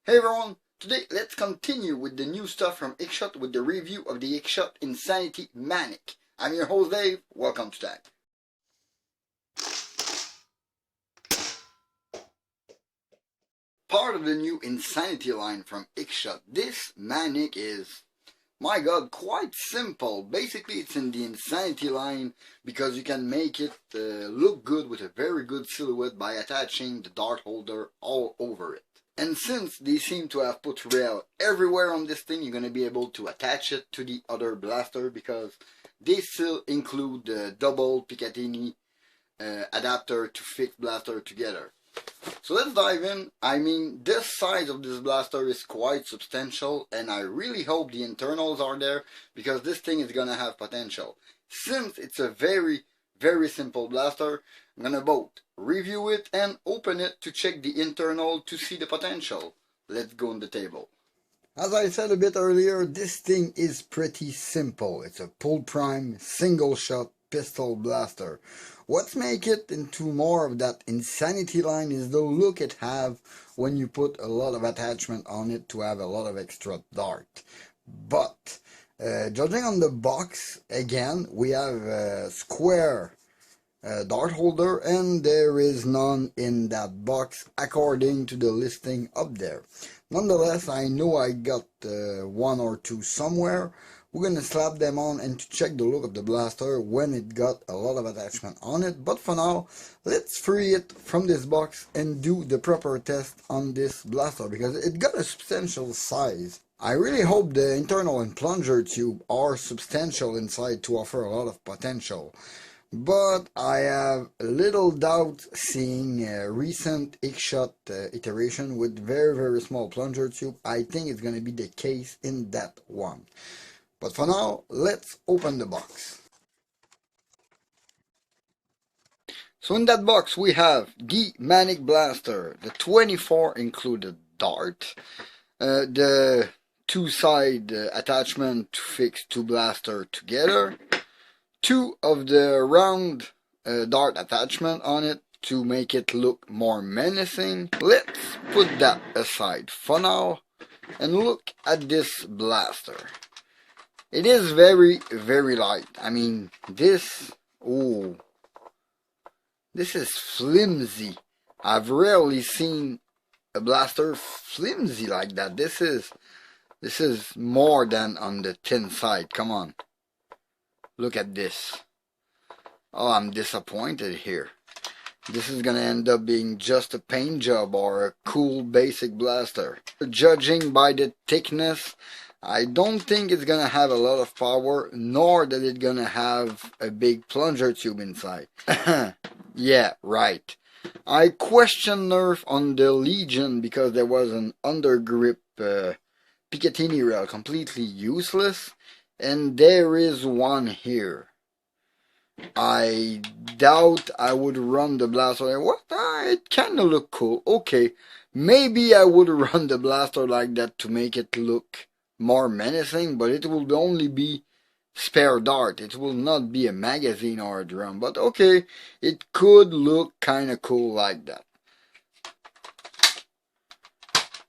Hey everyone, today let's continue with the new stuff from X-Shot with the review of the X-Shot Insanity Manic. I'm your host Dave, welcome to that. Part of the new Insanity line from X-Shot, this Manic is, my god, quite simple. Basically it's in the Insanity line because you can make it look good with a very good silhouette by attaching the dart holder all over it. And since they seem to have put rail everywhere on this thing, you're going to be able to attach it to the other blaster because they still include the double Picatinny adapter to fit blaster together. So let's dive in. I mean, this size of this blaster is quite substantial and I really hope the internals are there because this thing is going to have potential. Since it's a very simple blaster, I'm gonna both review it and open it to check the internal to see the potential. Let's go on the table. As I said a bit earlier, this thing is pretty simple. It's a pull prime single shot pistol blaster. What makes it into more of that Insanity line is the look it have when you put a lot of attachment on it to have a lot of extra dart. But judging on the box, again, we have a square dart holder and there is none in that box according to the listing up there. Nonetheless, I know I got one or two somewhere. We're gonna slap them on and to check the look of the blaster when it got a lot of attachment on it. But for now, let's free it from this box and do the proper test on this blaster because it got a substantial size. I really hope the internal and plunger tube are substantial inside to offer a lot of potential. But I have little doubt seeing a recent X-Shot iteration with very small plunger tube. I think it's going to be the case in that one. But for now, let's open the box. So in that box we have the Manic Blaster, the 24 included dart, the two-side attachment to fix two blaster together, two of the round dart attachment on it to make it look more menacing. Let's put that aside for now and look at this blaster. It is very light. I mean, this is flimsy. I've rarely seen a blaster flimsy like that. This is more than on the thin side. Come on. Look at this. Oh, I'm disappointed here. This is gonna end up being just a paint job or a cool basic blaster. Judging by the thickness, I don't think it's gonna have a lot of power, nor that it's gonna have a big plunger tube inside. Yeah, right. I question nerf on the Legion because there was an undergrip Picatinny rail, completely useless. And there is one here. I doubt I would run the blaster. What? It kinda look cool. Okay, maybe I would run the blaster like that to make it look more menacing, but it will only be spare dart. It will not be a magazine or a drum. But okay, it could look kinda cool like that.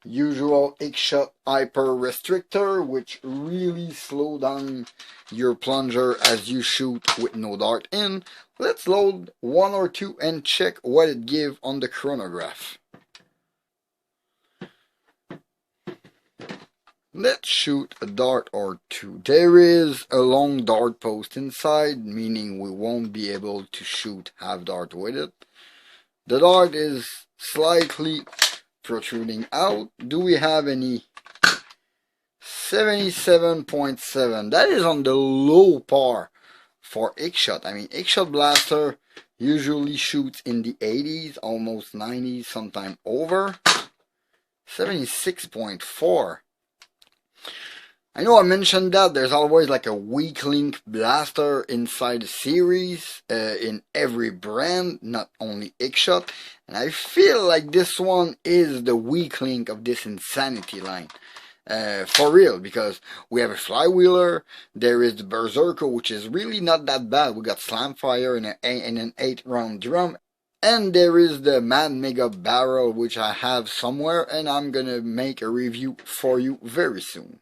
Usual X-Shot hyper restrictor, which really slow down your plunger as you shoot with no dart in. Let's load one or two and check what it gives on the chronograph. Let's shoot a dart or two. There is a long dart post inside, meaning we won't be able to shoot half dart with it. The dart is slightly protruding out. Do we have any? 77.7. That is on the low par for X-Shot. I mean, X-Shot blaster usually shoots in the 80s, almost 90s, sometime over. 76.4. I know I mentioned that there's always like a weak link blaster inside the series in every brand, not only X-Shot. And I feel like this one is the weak link of this Insanity line. For real, because we have a flywheeler, there is the Berserker, which is really not that bad. We got Slamfire and an 8-round drum, And there is the Mad Mega barrel, which I have somewhere, and I'm gonna make a review for you very soon.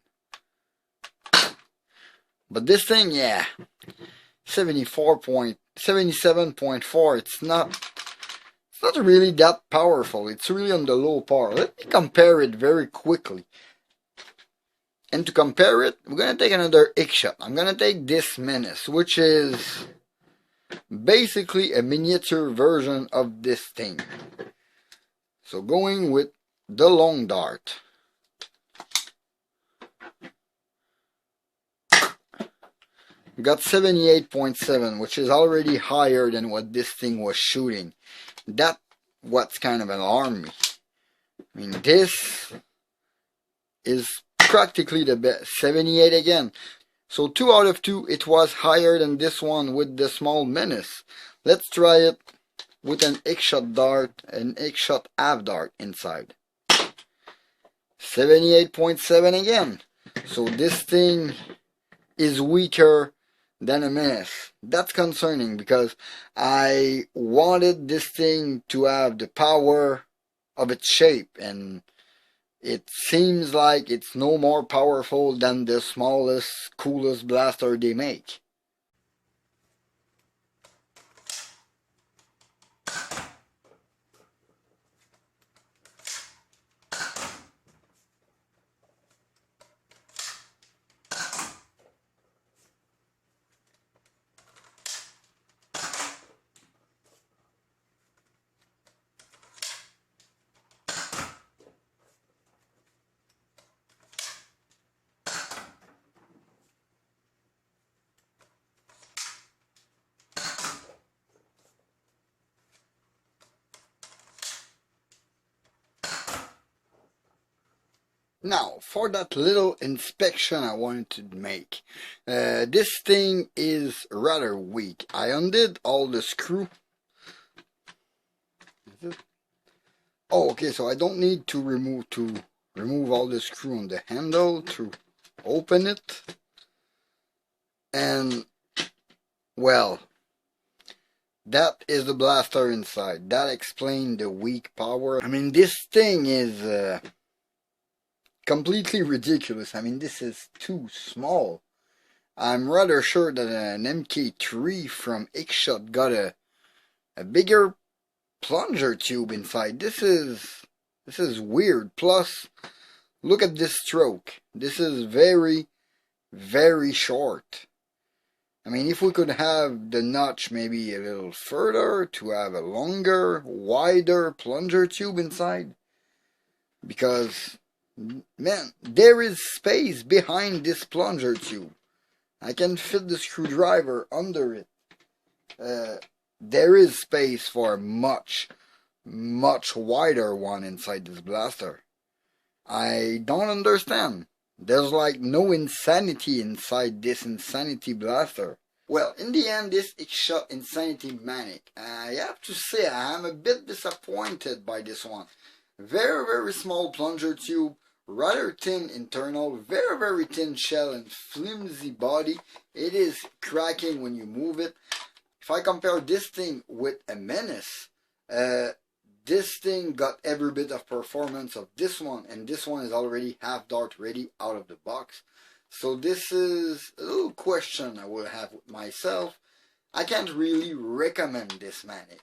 But this thing, yeah, 77.4, it's not really that powerful. It's really on the low power. Let me compare it very quickly. And to compare it, we're going to take another X-Shot. I'm going to take this Menace, which is basically a miniature version of this thing. So going with the long dart. Got 78.7, which is already higher than what this thing was shooting. That's what's kind of alarmed me. I mean, this is practically the best. 78 again. So 2 out of 2, it was higher than this one with the small Menace. Let's try it with an X-Shot dart, an X-Shot half dart inside. 78.7 again. So this thing is weaker than a Menace. That's concerning because I wanted this thing to have the power of its shape, and it seems like it's no more powerful than the smallest, coolest blaster they make. Now, for that little inspection I wanted to make, this thing is rather weak. I undid all the screw. Oh, okay, so I don't need to remove all the screw on the handle to open it. And, well, that is the blaster inside. That explains the weak power. I mean, this thing is completely ridiculous. I mean, this is too small. I'm rather sure that an MK3 from X-Shot got a bigger plunger tube inside. This is weird. Plus, look at this stroke. This is very, very short. I mean, if we could have the notch maybe a little further to have a longer, wider plunger tube inside. Because, man, there is space behind this plunger tube. I can fit the screwdriver under it. There is space for a much, much wider one inside this blaster. I don't understand. There's like no insanity inside this Insanity blaster. Well, in the end, this X-Shot Insanity Manic, I have to say I am a bit disappointed by this one. Very, very small plunger tube, rather thin internal, very, very thin shell and flimsy body. It is cracking when you move it. If I compare this thing with a Menace, this thing got every bit of performance of this one, and this one is already half dart ready out of the box. So this is a little question I will have with myself. I can't really recommend this Manic.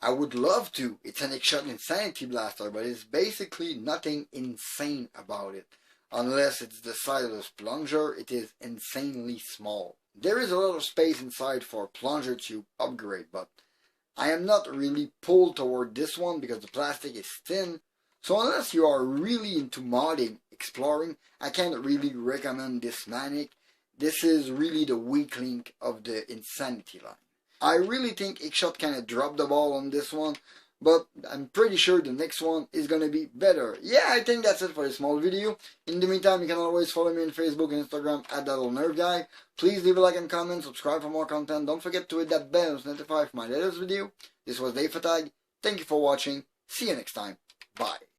I would love to. It's an X-Shot Insanity blaster, but it's basically nothing insane about it. Unless it's the size of this plunger, it is insanely small. There is a lot of space inside for plunger tube upgrade, but I am not really pulled toward this one because the plastic is thin. So unless you are really into modding, exploring, I can't really recommend this Manic. This is really the weak link of the Insanity line. I really think X-Shot kind of dropped the ball on this one, but I'm pretty sure the next one is going to be better. Yeah, I think that's it for this small video. In the meantime, you can always follow me on Facebook and Instagram at ThatLittleNerdGuy. Please leave a like and comment, subscribe for more content. Don't forget to hit that bell to notify for my latest video. This was Dave Fatag. Thank you for watching. See you next time. Bye.